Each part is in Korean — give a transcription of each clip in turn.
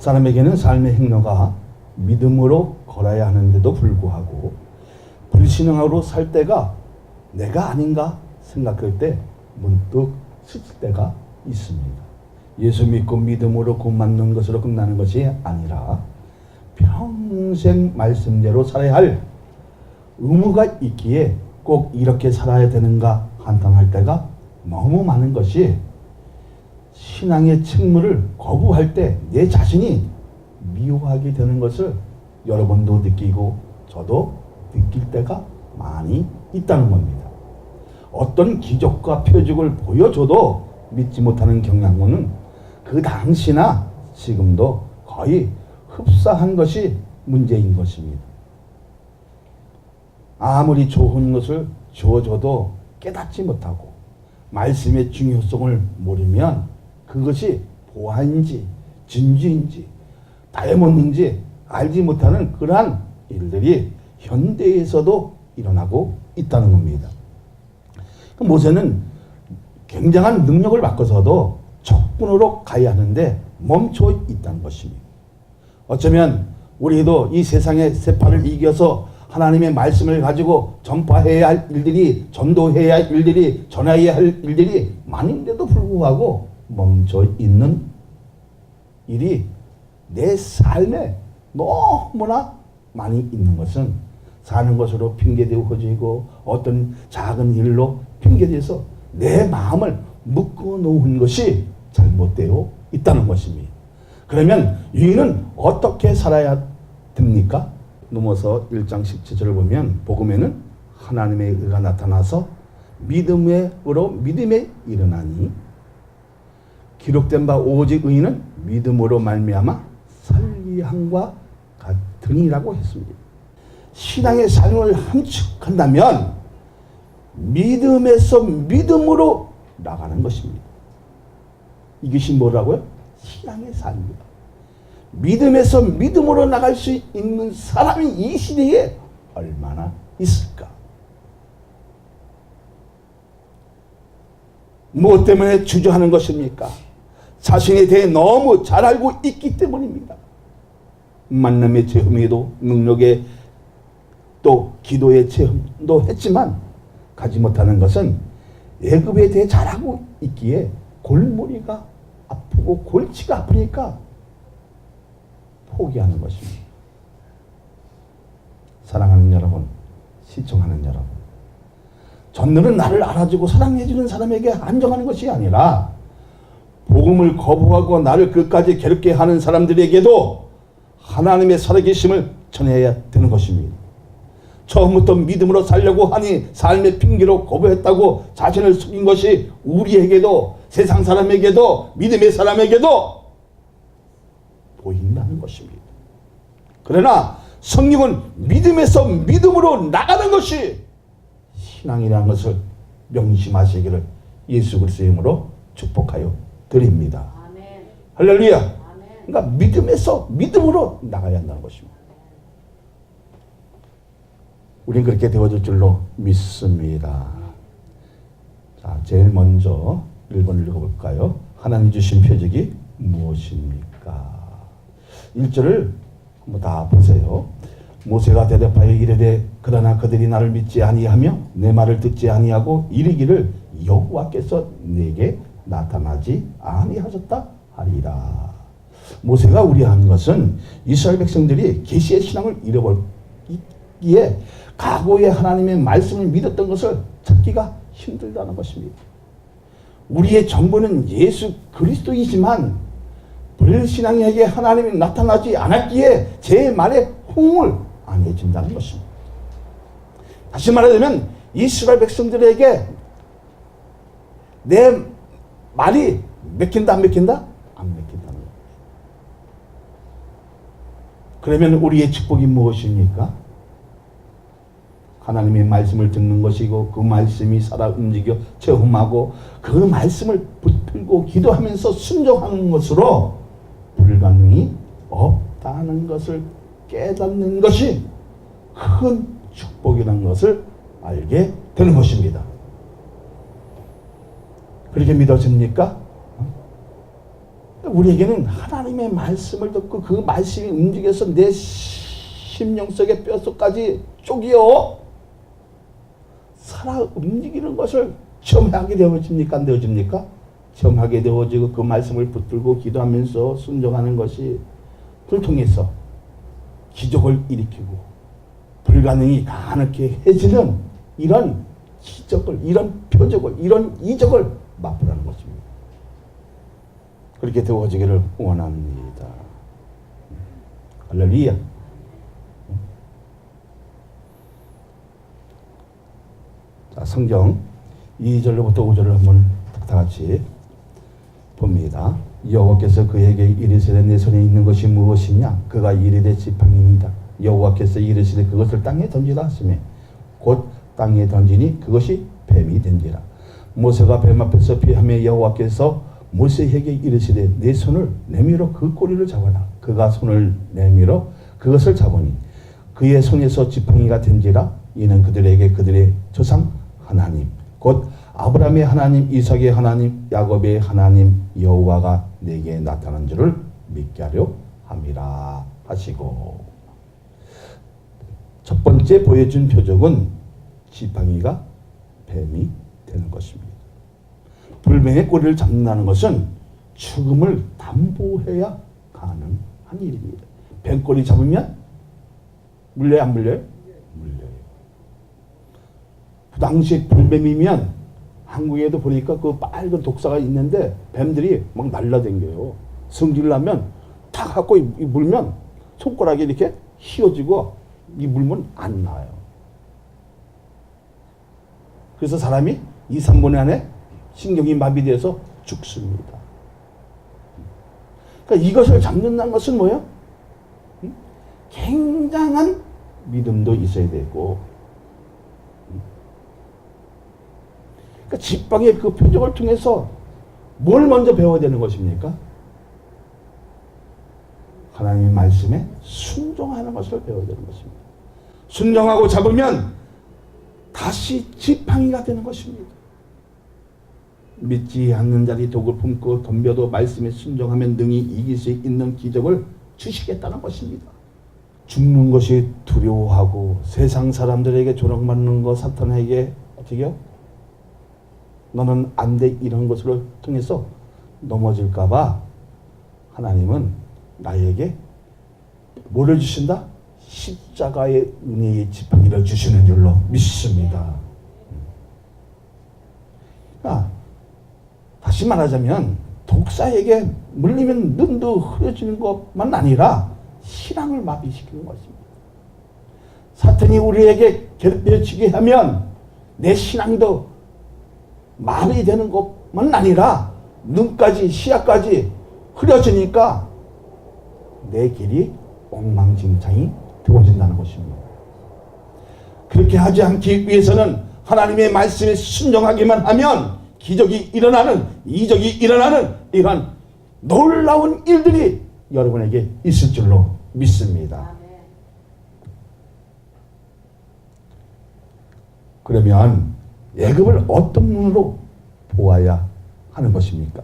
사람에게는 삶의 행로가 믿음으로 걸어야 하는데도 불구하고 불신앙으로 살 때가 내가 아닌가 생각할 때 문득 스칠 때가 있습니다. 예수 믿고 믿음으로 구 맞는 것으로 끝나는 것이 아니라 평생 말씀대로 살아야 할 의무가 있기에 꼭 이렇게 살아야 되는가 한탄할 때가 너무 많은 것이 신앙의 책무를 거부할 때 내 자신이 미워하게 되는 것을 여러분도 느끼고 저도 느낄 때가 많이 있다는 겁니다. 어떤 기적과 표적을 보여줘도 믿지 못하는 경향은 그 당시나 지금도 거의 흡사한 것이 문제인 것입니다. 아무리 좋은 것을 주어줘도 깨닫지 못하고 말씀의 중요성을 모르면 그것이 보안인지 진주인지 다이아몬드인지 알지 못하는 그러한 일들이 현대에서도 일어나고 있다는 겁니다. 모세는 굉장한 능력을 바꿔서도 적군으로 가야 하는데 멈춰 있다는 것입니다. 어쩌면 우리도 이 세상의 세파를 이겨서 하나님의 말씀을 가지고 전파해야 할 일들이, 전도해야 할 일들이, 전해야 할 일들이 많은데도 불구하고 멈춰 있는 일이 내 삶에 너무나 많이 있는 것은 사는 것으로 핑계대어지고 어떤 작은 일로 핑계대서 내 마음을 묶어놓은 것이 잘못되어 있다는 것입니다. 그러면 우리는 어떻게 살아야 됩니까? 넘어서 1장 17절을 보면 복음에는 하나님의 의가 나타나서 믿음으로 믿음에 일어나니 기록된 바 오직 의인은 믿음으로 말미암아 살리함과 같으니라고 했습니다. 신앙의 삶을 함축한다면 믿음에서 믿음으로 나가는 것입니다. 이것이 뭐라고요? 신앙의 삶입니다. 믿음에서 믿음으로 나갈 수 있는 사람이 이 시대에 얼마나 있을까? 무엇 때문에 주저하는 것입니까? 자신에 대해 너무 잘 알고 있기 때문입니다. 만남의 체험에도 능력의 또 기도의 체험도 했지만 가지 못하는 것은 애굽에 대해 잘 알고 있기에 골머리가 아프고 골치가 아프니까 포기하는 것입니다. 사랑하는 여러분, 시청하는 여러분, 전능은 나를 알아주고 사랑해주는 사람에게 안정하는 것이 아니라 복음을 거부하고 나를 끝까지 괴롭게 하는 사람들에게도 하나님의 살아계심을 전해야 되는 것입니다. 처음부터 믿음으로 살려고 하니 삶의 핑계로 거부했다고 자신을 속인 것이 우리에게도 세상 사람에게도 믿음의 사람에게도 보인다는 것입니다. 그러나 성령은 믿음에서 믿음으로 나가는 것이 신앙이라는 것을 명심하시기를 예수 그리스도의 이름으로 축복하여 드립니다. 아멘. 할렐루야. 아멘. 그러니까 믿음에서 믿음으로 나가야 한다는 것입니다. 우린 그렇게 되어질 줄로 믿습니다. 자, 제일 먼저 1번 읽어볼까요? 하나님 주신 표적이 무엇입니까? 1절을 한번 다 보세요. 모세가 대답하여 이르되 그러나 그들이 나를 믿지 아니하며 내 말을 듣지 아니하고 이르기를 여호와께서 내게 나타나지 아니하셨다 하리라. 모세가 우려한 것은 이스라엘 백성들이 계시의 신앙을 잃어버리기에 과거에 하나님의 말씀을 믿었던 것을 찾기가 힘들다는 것입니다. 우리의 전부는 예수 그리스도이지만 불신앙에게 하나님이 나타나지 않았기에 제 말에 호응을 안 해준다는 것입니다. 다시 말하자면 이스라엘 백성들에게 내 말이 맥힌다 안 맥힌다? 안 맥힌다는 거예요. 그러면 우리의 축복이 무엇입니까? 하나님의 말씀을 듣는 것이고 그 말씀이 살아 움직여 체험하고 그 말씀을 붙들고 기도하면서 순종하는 것으로 불가능이 없다는 것을 깨닫는 것이 큰 축복이라는 것을 알게 되는 것입니다. 그렇게 믿어집니까? 우리에게는 하나님의 말씀을 듣고 그 말씀이 움직여서 내 심령 속의 뼛속까지 쪼개어 살아 움직이는 것을 체험하게 되어집니까? 안 되어집니까? 체험하게 되어지고 그 말씀을 붙들고 기도하면서 순종하는 것이 그걸 통해서 기적을 일으키고 불가능이 가능하게 해지는 이런 기적을, 이런 표적을, 이런 이적을 맛보라는 것입니다. 그렇게 되어지기를 원합니다. 할렐루야. 자, 성경 2절로부터 5절을 한번 다 같이 봅니다. 여호와께서 그에게 이르시되 내 손에 있는 것이 무엇이냐? 그가 이르되 지팡이니이다. 여호와께서 이르시되 그것을 땅에 던지라 하시매 곧 땅에 던지니 그것이 뱀이 된지라. 모세가 뱀 앞에서 피하며 여호와께서 모세에게 이르시되 내 손을 내밀어 그 꼬리를 잡아라. 그가 손을 내밀어 그것을 잡으니 그의 손에서 지팡이가 된지라. 이는 그들에게 그들의 조상 하나님 곧 아브라함의 하나님, 이삭의 하나님, 야곱의 하나님 여호와가 내게 나타난 줄을 믿게 하려 함이라 하시고, 첫 번째 보여준 표적은 지팡이가 뱀이 되는 것입니다. 불뱀의 꼬리를 잡는다는 것은 죽음을 담보해야 가능한 일입니다. 뱀꼬리 잡으면 물려요, 안 물려요? 물려요. 그 당시 불뱀이면 한국에도 보니까 그 빨간 독사가 있는데 뱀들이 막 날라댕겨요. 성질을 하면 탁 갖고 물면 손가락이 이렇게 휘어지고 이 물면 안 나요. 그래서 사람이 2, 3분 안에 신경이 마비돼서 죽습니다. 그러니까 이것을 잡는다는 것은 뭐예요? 굉장한 믿음도 있어야 되고, 그러니까 지팡이의 그 표적을 통해서 뭘 먼저 배워야 되는 것입니까? 하나님의 말씀에 순종하는 것을 배워야 되는 것입니다. 순종하고 잡으면 다시 지팡이가 되는 것입니다. 믿지 않는 자리 독을 품고 덤벼도 말씀에 순종하면 능히 이길 수 있는 기적을 주시겠다는 것입니다. 죽는 것이 두려워하고 세상 사람들에게 조롱받는 것, 사탄에게 어떻게요? 너는 안 돼, 이런 것을 통해서 넘어질까봐 하나님은 나에게 뭐를 주신다? 십자가의 은혜의 지팡이를 주시는 줄로 믿습니다. 그러니까 다시 말하자면 독사에게 물리면 눈도 흐려지는 것만 아니라 신앙을 마비시키는 것입니다. 사탄이 우리에게 괴롭혀지게 하면 내 신앙도 마비되는 것만 아니라 눈까지 시야까지 흐려지니까 내 길이 엉망진창이 되어진다는 것입니다. 그렇게 하지 않기 위해서는 하나님의 말씀에 순종하기만 하면 기적이 일어나는, 이적이 일어나는 이런 놀라운 일들이 여러분에게 있을 줄로 믿습니다. 그러면 애굽을 어떤 눈으로 보아야 하는 것입니까?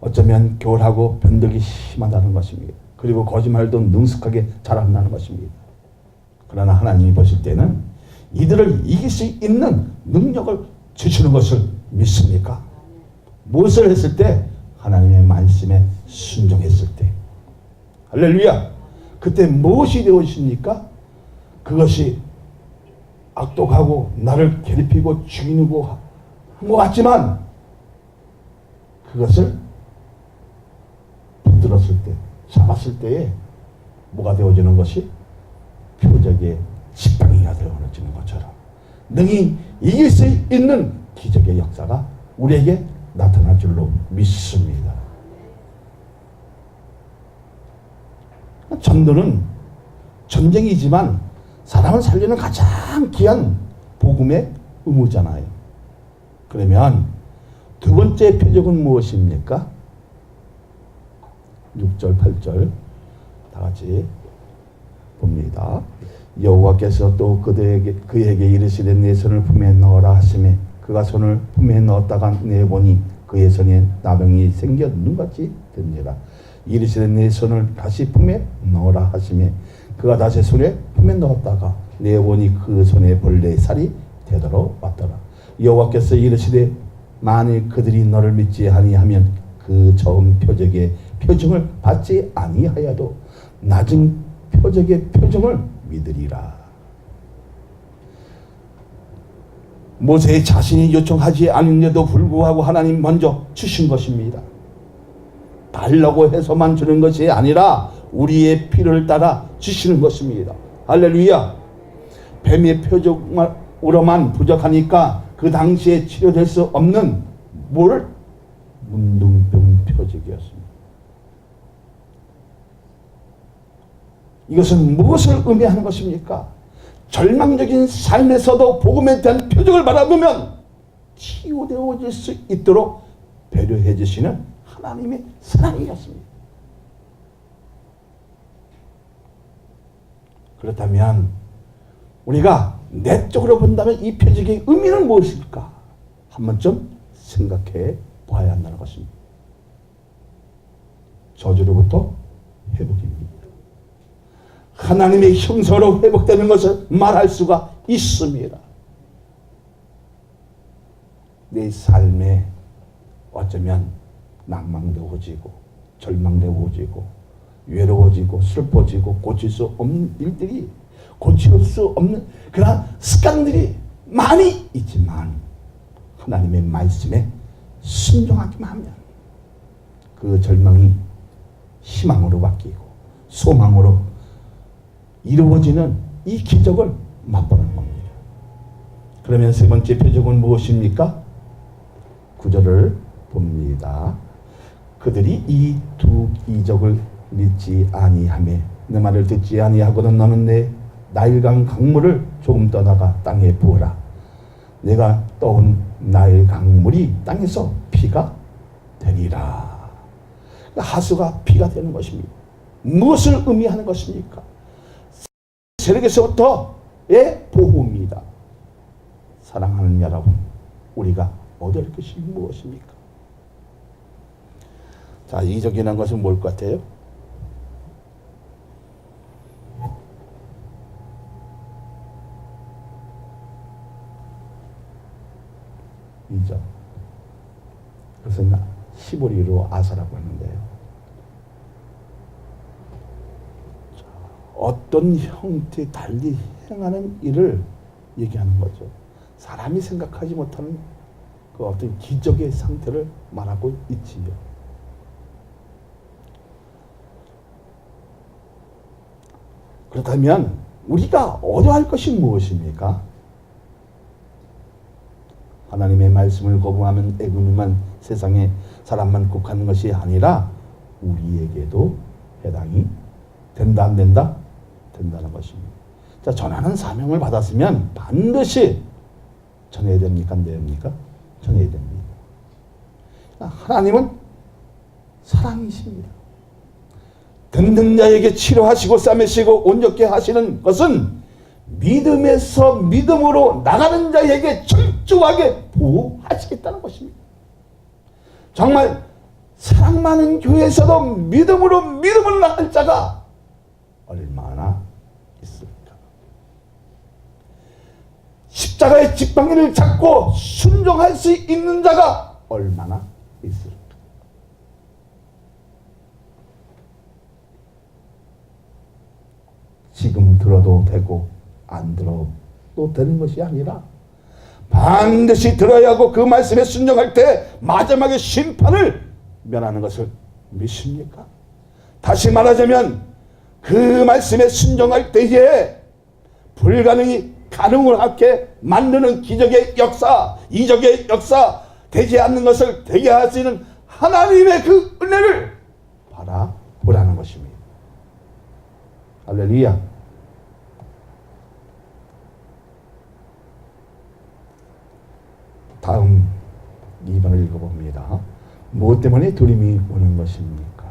어쩌면 교활하고 변덕이 심하다는 것입니다. 그리고 거짓말도 능숙하게 자랑한다는 것입니다. 그러나 하나님이 보실 때는 이들을 이길 수 있는 능력을 주시는 것을 믿습니까? 무엇을 했을 때? 하나님의 말씀에 순종했을 때. 할렐루야! 그때 무엇이 되어집니까? 그것이 악독하고 나를 괴롭히고 죽이고 한 것 같지만 그것을 붙들었을 때, 잡았을 때에 뭐가 되어지는 것이 표적의 지팡이가 되어지는 것처럼 능히 이길 수 있는 기적의 역사가 우리에게 나타날 줄로 믿습니다. 전도는 전쟁이지만 사람을 살리는 가장 귀한 복음의 의무잖아요. 그러면 두 번째 표적은 무엇입니까? 6절, 8절 다 같이 봅니다. 여호와께서 또 그에게 이르시되 내 손을 품에 넣어라 하시매 그가 손을 품에 넣었다가 내보니 그의 손에 나병이 생겨 눈같이 된지라. 이르시되 내 손을 다시 품에 넣으라 하시매 그가 다시 손에 품에 넣었다가 내어보니 그 손에 벌레의 살이 되도록 왔더라. 여호와께서 이르시되 만일 그들이 너를 믿지 아니하면 그 처음 표적의 표징을 받지 아니하여도 낮은 표적의 표징을 믿으리라. 모세 자신이 요청하지 않은데도 불구하고 하나님 먼저 주신 것입니다. 달라고 해서만 주는 것이 아니라 우리의 필요를 따라 주시는 것입니다. 할렐루야. 뱀의 표적으로만 부족하니까 그 당시에 치료될 수 없는 뭐를? 문둥병 표적이었습니다. 이것은 무엇을 의미하는 것입니까? 절망적인 삶에서도 복음에 대한 표적을 바라보면 치유되어질 수 있도록 배려해 주시는 하나님의 사랑이었습니다. 그렇다면 우리가 내적으로 본다면 이 표적의 의미는 무엇일까? 한 번쯤 생각해 보아야 한다는 것입니다. 저주로부터 회복입니다. 하나님의 형상으로 회복되는 것을 말할 수가 있습니다. 내 삶에 어쩌면 낭망되어지고 절망되어지고 외로워지고 슬퍼지고 고칠 수 없는 일들이 고칠 수 없는 그런 습관들이 많이 있지만 하나님의 말씀에 순종하기만 하면 그 절망이 희망으로 바뀌고 소망으로 이루어지는 이 기적을 맛보는 겁니다. 그러면 세 번째 표적은 무엇입니까? 9절을 봅니다. 그들이 이 두 기적을 믿지 아니하며 내 말을 듣지 아니하거든 너는 내 나일강 강물을 조금 떠다가 땅에 부어라. 내가 떠온 나일 강물이 땅에서 피가 되리라. 하수가 피가 되는 것입니다. 무엇을 의미하는 것입니까? 세력에서부터의 보호입니다. 사랑하는 여러분, 우리가 얻을 것이 무엇입니까? 자, 이적이라는 것은 뭘 것 같아요? 이적. 그것은 히브리어로 아사라고 하는데요. 어떤 형태 달리 행하는 일을 얘기하는 거죠. 사람이 생각하지 못하는 그 어떤 기적의 상태를 말하고 있지요. 그렇다면 우리가 얻어야 할 것이 무엇입니까? 하나님의 말씀을 거부하면 애굽만 세상에 사람만 국하는 것이 아니라 우리에게도 해당이 된다 안 된다? 된다는 것입니다. 자, 전하는 사명을 받았으면 반드시 전해야 됩니까? 안 됩니까? 전해야 됩니다. 하나님은 사랑이십니다. 듣는 자에게 치료하시고 싸매시고 온전케 하시는 것은 믿음에서 믿음으로 나가는 자에게 철저하게 보호하시겠다는 것입니다. 정말 사랑 많은 교회에서도 믿음으로 믿음을 나갈 자가 얼마나 있습니까? 십자가의 지팡이를 잡고 순종할 수 있는 자가 얼마나 있을까? 지금 들어도 되고 안 들어도 되는 것이 아니라 반드시 들어야 하고 그 말씀에 순종할 때 마지막에 심판을 면하는 것을 믿습니까? 다시 말하자면 그 말씀에 순종할 때에 불가능이 가능을 하게 만드는 기적의 역사, 이적의 역사, 되지 않는 것을 되게 하시는 하나님의 그 은혜를 바라보라는 것입니다. 할렐루야. 다음 2번을 읽어봅니다. 무엇 때문에 두려움이 오는 것입니까?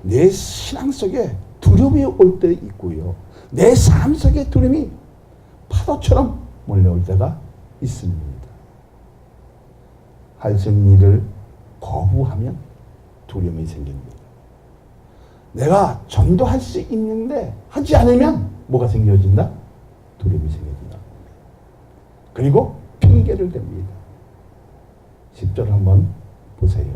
내 신앙 속에 두려움이 올 때 있고요. 내 삶 속에 두려움이 파도처럼 몰려올 때가 있습니다. 하신 일을 거부하면 두려움이 생깁니다. 내가 전도할 수 있는데 하지 않으면 뭐가 생겨진다? 두려움이 생겨진다. 그리고 핑계를 댑니다. 10절 한번 보세요.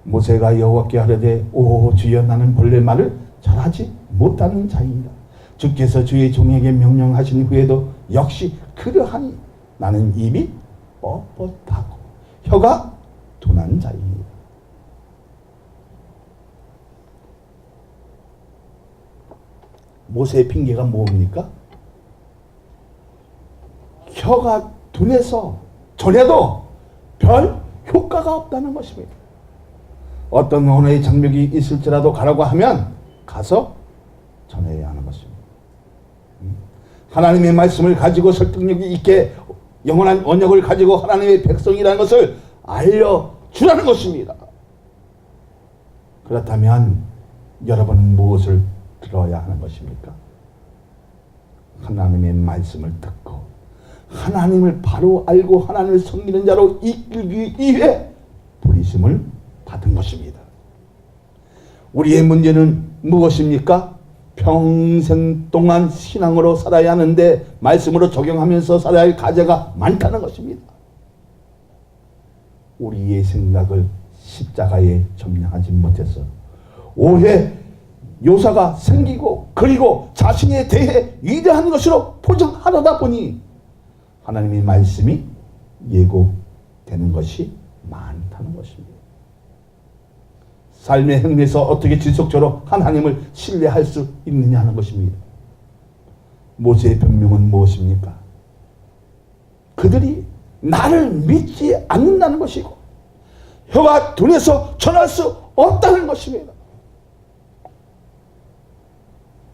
모세가 여호와께 하려되 오 주여 나는 본래 말을 잘하지 못하는 자이다. 주께서 주의 종에게 명령하신 후에도 역시 그러하니 나는 입이 뻣뻣하고 혀가 둔한 자이다. 모세의 핑계가 뭡니까? 혀가 둔해서 전해도 별 효과가 없다는 것입니다. 어떤 언어의 장벽이 있을지라도 가라고 하면 가서 전해야 하는 것입니다. 하나님의 말씀을 가지고 설득력이 있게 영원한 언약을 가지고 하나님의 백성이라는 것을 알려주라는 것입니다. 그렇다면 여러분은 무엇을 들어야 하는 것입니까? 하나님의 말씀을 듣고 하나님을 바로 알고 하나님을 섬기는 자로 이끌기 위해 부르심을 받은 것입니다. 우리의 문제는 무엇입니까? 평생 동안 신앙으로 살아야 하는데 말씀으로 적용하면서 살아야 할 과제가 많다는 것입니다. 우리의 생각을 십자가에 점령하지 못해서 오해, 요사가 생기고 그리고 자신에 대해 위대한 것으로 포장하려다 보니 하나님의 말씀이 예고되는 것이 많다는 것입니다. 삶의 행위에서 어떻게 지속적으로 하나님을 신뢰할 수 있느냐 하는 것입니다. 모세의 변명은 무엇입니까? 그들이 나를 믿지 않는다는 것이고 혀가 둔해서 전할 수 없다는 것입니다.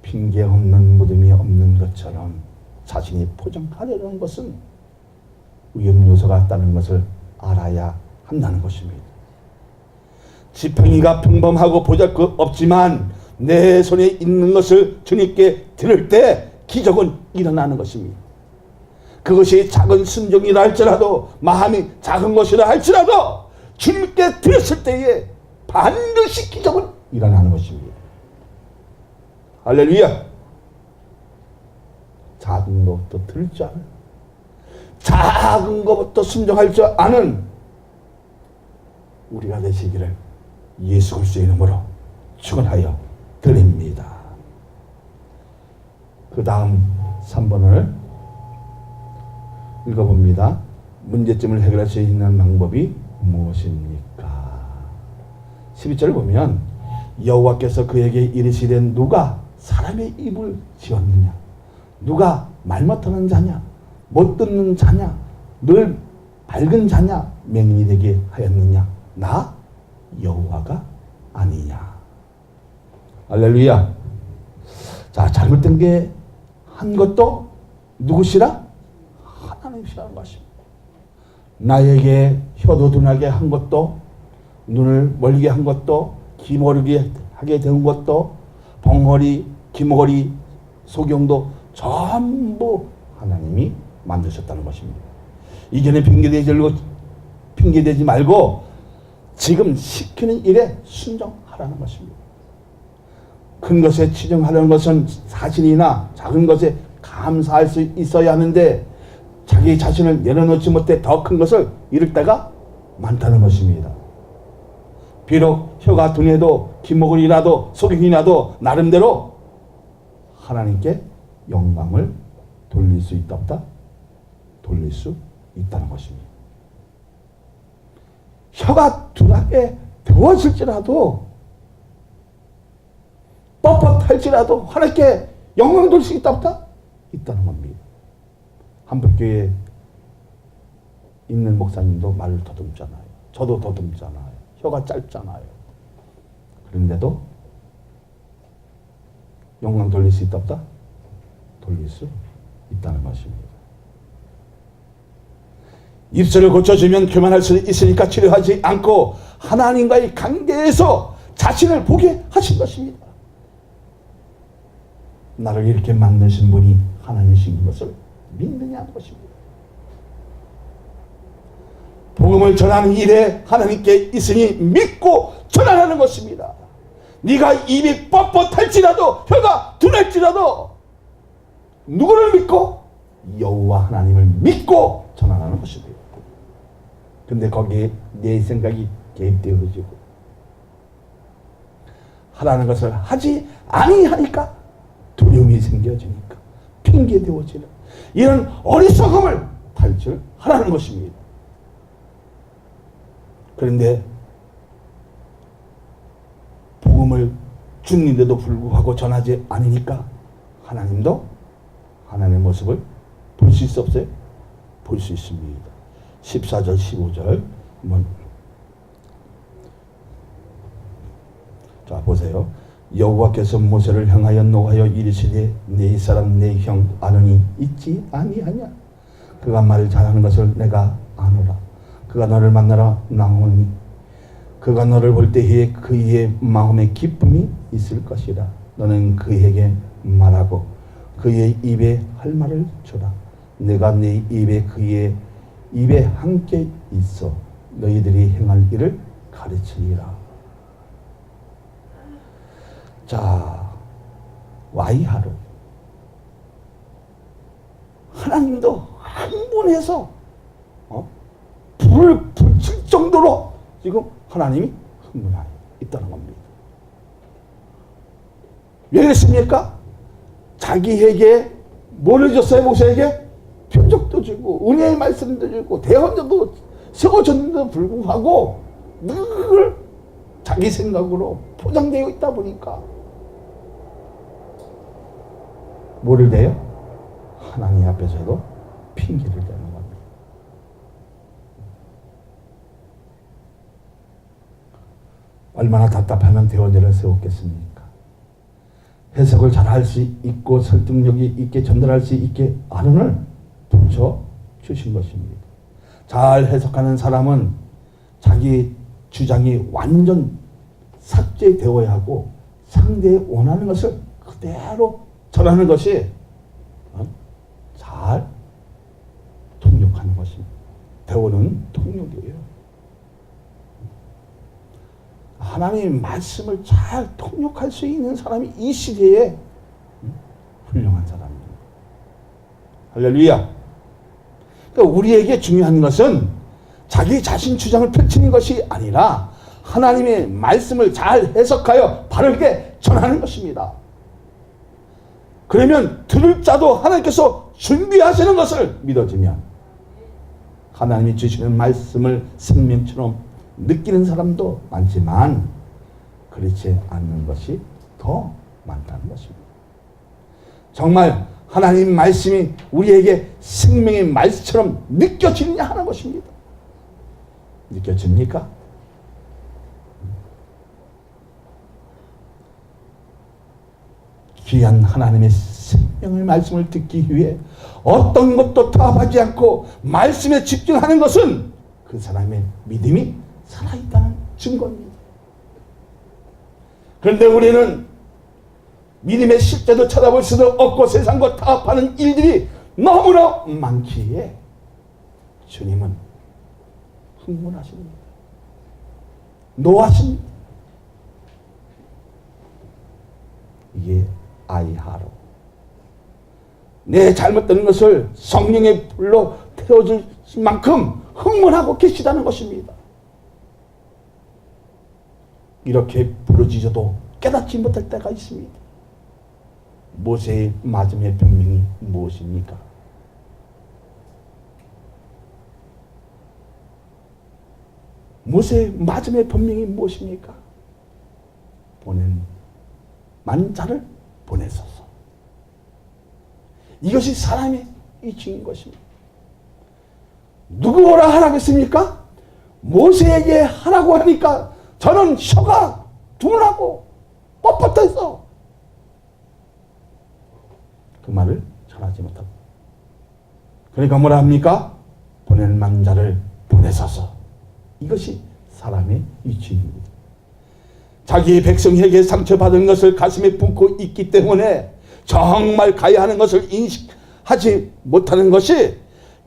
핑계 없는 무덤이 없는 것처럼 자신이 포장하려는 것은 위험 요소가 있다는 것을 알아야 한다는 것입니다. 지팡이가 평범하고 보잘것없지만 내 손에 있는 것을 주님께 드릴 때 기적은 일어나는 것입니다. 그것이 작은 순종이라 할지라도 마음이 작은 것이라 할지라도 주님께 드렸을 때에 반드시 기적은 일어나는 것입니다. 할렐루야. 작은 것부터 들을 줄 아는, 작은 것부터 순종할 줄 아는 우리가 되시기를 예수 그리스도의 이름으로 축원하여 드립니다. 그 다음 3번을 읽어봅니다. 문제점을 해결할 수 있는 방법이 무엇입니까? 12절을 보면 여호와께서 그에게 이르시되 누가 사람의 입을 지었느냐? 누가 말 못하는 자냐? 못 듣는 자냐? 늘 밝은 자냐? 맹인이 되게 하였느냐? 나 여호와가 아니냐? 할렐루야. 자, 잘못된 게 한 것도 누구시라? 하나님이시라는 것입니다. 나에게 혀도 둔하게 한 것도, 눈을 멀게 한 것도, 귀 멀게 하게 된 것도, 벙어리, 귀머거리, 소경도 전부 하나님이 만드셨다는 것입니다. 이전에 핑계대지 말고 지금 시키는 일에 순종하라는 것입니다. 큰 것에 치중하려는 것은 사실이나 작은 것에 감사할 수 있어야 하는데 자기 자신을 내려놓지 못해 더 큰 것을 이룰 때가 많다는 것입니다. 비록 혀가 둔해도 기목을이라도 소경이라도 나름대로 하나님께 영광을 돌릴 수 있다 없다? 돌릴 수 있다는 것입니다. 혀가 둔하게 되어질지라도 뻣뻣할지라도 하나님께 영광 돌릴 수 있다 없다? 있다는 겁니다. 한복교에 있는 목사님도 말을 더듬잖아요. 저도 더듬잖아요. 혀가 짧잖아요. 그런데도 영광 돌릴 수 있다 없다? 돌릴 수 있다는 것입니다. 입술을 고쳐주면 교만할 수 있으니까 치료하지 않고 하나님과의 관계에서 자신을 보게 하신 것입니다. 나를 이렇게 만드신 분이 하나님이신 것을 믿느냐는 것입니다. 복음을 전하는 일에 하나님께 있으니 믿고 전하라는 것입니다. 네가 입이 뻣뻣할지라도 혀가 둔할지라도 누구를 믿고? 여호와 하나님을 믿고 전하라는 것입니다. 근데 거기에 내 생각이 개입되어지고 하라는 것을 하지 아니하니까 두려움이 생겨지니까 핑계대어지는 이런 어리석음을 탈출하라는 것입니다. 그런데 복음을 주는데도 불구하고 전하지 않으니까 하나님도 하나님의 모습을 보실 수 없어요? 볼 수 있습니다. 14절 15절 한번 자 보세요. 여호와께서 모세를 향하여 노하여 이르시되 네 사람 내 형 아론이 있지 아니하냐? 그가 말을 잘하는 것을 내가 아노라. 그가 너를 만나러 나오니 그가 너를 볼 때에 그의 마음에 기쁨이 있을 것이라. 너는 그에게 말하고 그의 입에 할 말을 주라. 내가 네 입에 그의 입에 함께 있어 너희들이 행할 일을 가르치리라. 자, 와이하루 하나님도 흥분해서 불을 붙일 정도로 지금 하나님이 흥분하여 있다는 겁니다. 왜 그랬습니까? 자기에게 뭘 줬어요? 모세에게 표적도 주고 은혜의 말씀도 주고 대언자도 세워졌는데도 불구하고 늘 자기 생각으로 포장되어 있다 보니까 뭐를 대요? 하나님 앞에서도 핑계를 대는 겁니다. 얼마나 답답하면 대언자를 세웠겠습니까? 해석을 잘 할 수 있고 설득력이 있게 전달할 수 있게 아론을 붙여주신 것입니다. 잘 해석하는 사람은 자기 주장이 완전 삭제되어야 하고 상대의 원하는 것을 그대로 전하는 것이 잘 통역하는 것입니다. 대원은 통역이에요. 하나님의 말씀을 잘 통역할 수 있는 사람이 이 시대에 훌륭한 사람입니다. 할렐루야. 그러니까 우리에게 중요한 것은 자기 자신 주장을 펼치는 것이 아니라 하나님의 말씀을 잘 해석하여 바르게 전하는 것입니다. 그러면 들을 자도 하나님께서 준비하시는 것을 믿어지면 하나님이 주시는 말씀을 생명처럼 느끼는 사람도 많지만 그렇지 않는 것이 더 많다는 것입니다. 정말 하나님 말씀이 우리에게 생명의 말씀처럼 느껴지느냐 하는 것입니다. 느껴집니까? 귀한 하나님의 생명의 말씀을 듣기 위해 어떤 것도 타협하지 않고 말씀에 집중하는 것은 그 사람의 믿음이 살아있다는 증거입니다. 그런데 우리는 믿음의 실제도 찾아볼 수도 없고 세상과 타협하는 일들이 너무나 많기에 주님은 흥분하십니다. 노하십니다. 이게 아이하로 내 잘못된 것을 성령의 불로 태워줄 만큼 흥분하고 계시다는 것입니다. 이렇게 부르짖어도 깨닫지 못할 때가 있습니다. 모세의 맞음의 변명이 무엇입니까? 모세의 맞음의 변명이 무엇입니까? 보낸 만자를 보내소서. 이것이 사람의 이치인 것입니다. 누구 뭐라 하라고 했습니까? 모세에게 하라고 하니까 저는 혀가 둔하고 뻣뻣해서 그 말을 전하지 못하고 그러니까 뭐라 합니까? 보낼 만자를 보내소서. 이것이 사람의 이치입니다. 자기의 백성에게 상처받은 것을 가슴에 품고 있기 때문에 정말 가야 하는 것을 인식하지 못하는 것이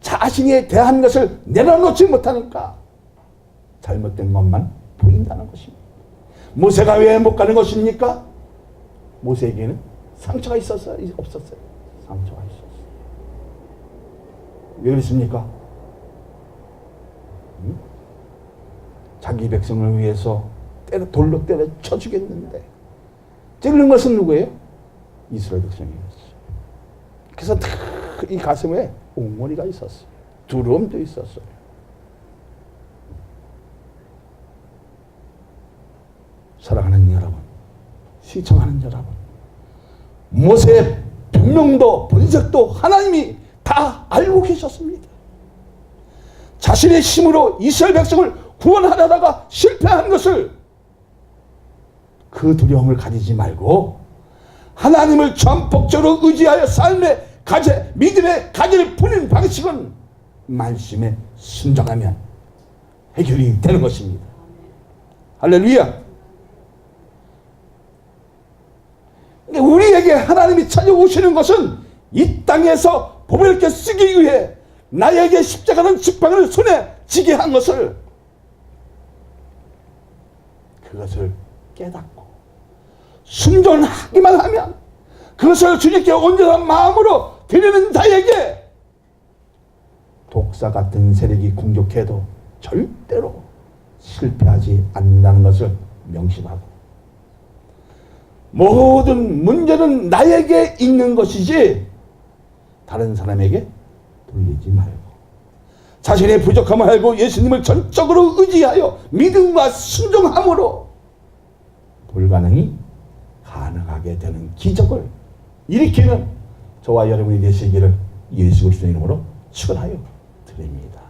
자신이 대한 것을 내려놓지 못하니까 잘못된 것만 보인다는 것입니다. 모세가 왜 못 가는 것입니까? 모세에게는 상처가 있었어요? 없었어요? 상처가 있었어요. 왜 그랬습니까? 자기 백성을 위해서 돌로 때려 쳐 죽였는데 찌르는 것은 누구예요? 이스라엘 백성이었어요. 그래서 이 가슴에 옹머리가 있었어요. 두려움도 있었어요. 사랑하는 여러분, 시청하는 여러분, 모세의 변명도 본색도 하나님이 다 알고 계셨습니다. 자신의 힘으로 이스라엘 백성을 구원하려다가 실패한 것을 그 두려움을 가지지 말고 하나님을 전폭적으로 의지하여 삶의 가제, 믿음의 가제를 부리는 방식은 말씀에 순종하면 해결이 되는 것입니다. 할렐루야. 우리에게 하나님이 찾아오시는 것은 이 땅에서 복을 이렇게 쓰기 위해 나에게 십자가는 지팡이를 손에 쥐게 한 것을 그것을 깨닫고 순종하기만 하면 그것을 주님께 온전한 마음으로 드리는 자에게 독사 같은 세력이 공격해도 절대로 실패하지 않는다는 것을 명심하고 모든 문제는 나에게 있는 것이지 다른 사람에게 돌리지 말고 자신의 부족함을 알고 예수님을 전적으로 의지하여 믿음과 순종함으로 불가능이 가능하게 되는 기적을 일으키는 저와 여러분이 되시기를 예수 그리스도의 이름으로 축원하여 드립니다.